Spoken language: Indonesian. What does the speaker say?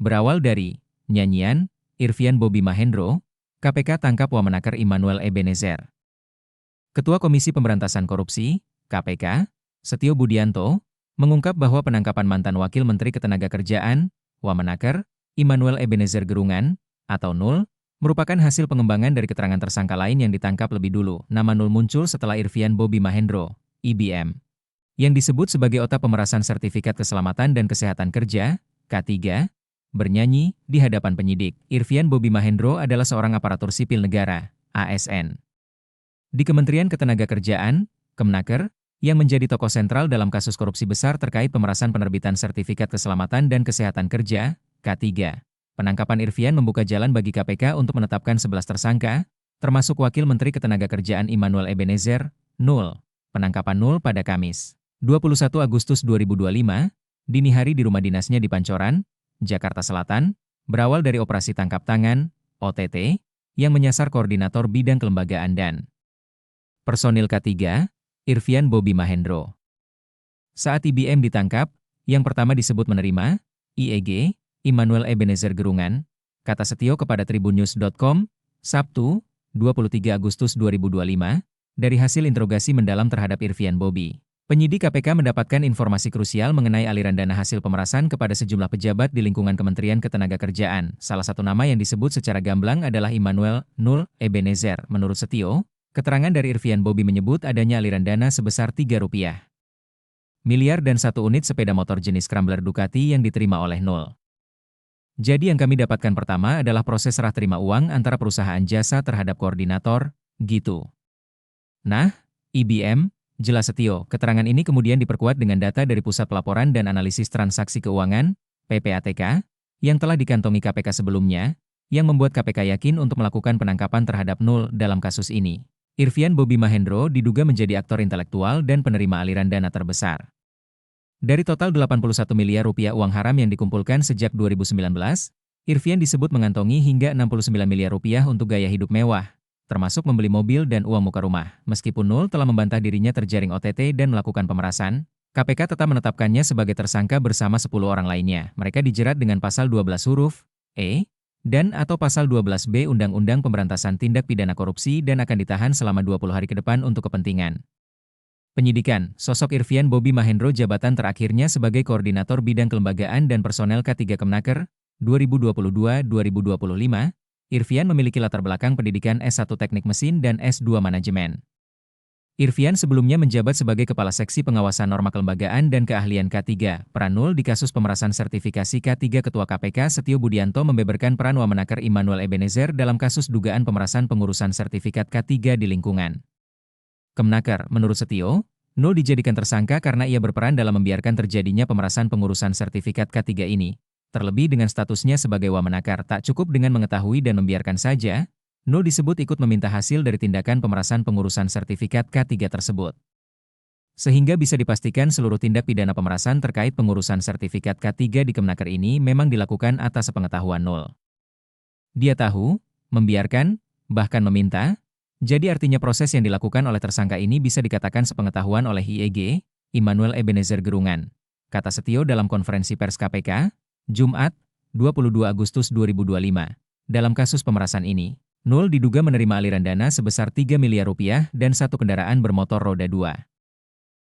Berawal dari nyanyian Irvian Bobby Mahendro, KPK tangkap Wamenaker Immanuel Ebenezer. Ketua Komisi Pemberantasan Korupsi, KPK, Setio Budianto, mengungkap bahwa penangkapan mantan Wakil Menteri Ketenagakerjaan, Wamenaker, Immanuel Ebenezer Gerungan, atau Nul, merupakan hasil pengembangan dari keterangan tersangka lain yang ditangkap lebih dulu. Nama Nul muncul setelah Irvian Bobby Mahendro, IBM, yang disebut sebagai otak pemerasan Sertifikat Keselamatan dan Kesehatan Kerja, K3, bernyanyi di hadapan penyidik. Irvian Bobby Mahendro adalah seorang aparatur sipil negara, ASN, di Kementerian Ketenagakerjaan, Kemnaker, yang menjadi tokoh sentral dalam kasus korupsi besar terkait pemerasan penerbitan Sertifikat Keselamatan dan Kesehatan Kerja, K3. Penangkapan Irvian membuka jalan bagi KPK untuk menetapkan 11 tersangka, termasuk Wakil Menteri Ketenagakerjaan Immanuel Ebenezer, Nul. Penangkapan Nul pada Kamis, 21 Agustus 2025, dini hari di rumah dinasnya di Pancoran, Jakarta Selatan, berawal dari operasi tangkap tangan, OTT, yang menyasar koordinator bidang kelembagaan dan personil K3, Irvian Bobby Mahendro. Saat IBM ditangkap, yang pertama disebut menerima, IEG, Immanuel Ebenezer Gerungan, kata Setio kepada tribunnews.com, Sabtu, 23 Agustus 2025, dari hasil interogasi mendalam terhadap Irvian Bobby. Penyidik KPK mendapatkan informasi krusial mengenai aliran dana hasil pemerasan kepada sejumlah pejabat di lingkungan Kementerian Ketenagakerjaan. Salah satu nama yang disebut secara gamblang adalah Immanuel Nul Ebenezer. Menurut Setio, keterangan dari Irvian Bobby menyebut adanya aliran dana sebesar Rp3 miliar dan 1 unit sepeda motor jenis Scrambler Ducati yang diterima oleh Nul. Jadi yang kami dapatkan pertama adalah proses serah terima uang antara perusahaan jasa terhadap koordinator, gitu. Nah, IBM, jelas Setio, keterangan ini kemudian diperkuat dengan data dari Pusat Pelaporan dan Analisis Transaksi Keuangan, PPATK, yang telah dikantongi KPK sebelumnya, yang membuat KPK yakin untuk melakukan penangkapan terhadap Nul dalam kasus ini. Irvian Bobby Mahendro diduga menjadi aktor intelektual dan penerima aliran dana terbesar. Dari total Rp81 miliar uang haram yang dikumpulkan sejak 2019, Irvian disebut mengantongi hingga Rp69 miliar untuk gaya hidup mewah, termasuk membeli mobil dan uang muka rumah. Meskipun Nul telah membantah dirinya terjaring OTT dan melakukan pemerasan, KPK tetap menetapkannya sebagai tersangka bersama 10 orang lainnya. Mereka dijerat dengan pasal 12 huruf E dan atau pasal 12B Undang-Undang Pemberantasan Tindak Pidana Korupsi dan akan ditahan selama 20 hari ke depan untuk kepentingan penyidikan. Sosok Irvian Bobby Mahendro jabatan terakhirnya sebagai Koordinator Bidang Kelembagaan dan Personel K3 Kemnaker, 2022-2025, Irvian memiliki latar belakang pendidikan S1 Teknik Mesin dan S2 Manajemen. Irvian sebelumnya menjabat sebagai Kepala Seksi Pengawasan Norma Kelembagaan dan Keahlian K3. Peran Nul di kasus pemerasan sertifikasi K3. Ketua KPK Setio Budianto membeberkan peran Wamenaker Immanuel Ebenezer dalam kasus dugaan pemerasan pengurusan sertifikat K3 di lingkungan Kemnaker. Menurut Setio, Nul dijadikan tersangka karena ia berperan dalam membiarkan terjadinya pemerasan pengurusan sertifikat K3 ini. Terlebih dengan statusnya sebagai Wamenaker, tak cukup dengan mengetahui dan membiarkan saja, Nul disebut ikut meminta hasil dari tindakan pemerasan pengurusan sertifikat K3 tersebut. Sehingga bisa dipastikan seluruh tindak pidana pemerasan terkait pengurusan sertifikat K3 di Kemnaker ini memang dilakukan atas sepengetahuan Nul. Dia tahu, membiarkan, bahkan meminta. Jadi artinya proses yang dilakukan oleh tersangka ini bisa dikatakan sepengetahuan oleh IEG, Immanuel Ebenezer Gerungan, kata Setio dalam konferensi pers KPK, Jumat, 22 Agustus 2025. Dalam kasus pemerasan ini, Nul diduga menerima aliran dana sebesar Rp3 miliar dan 1 kendaraan bermotor roda 2.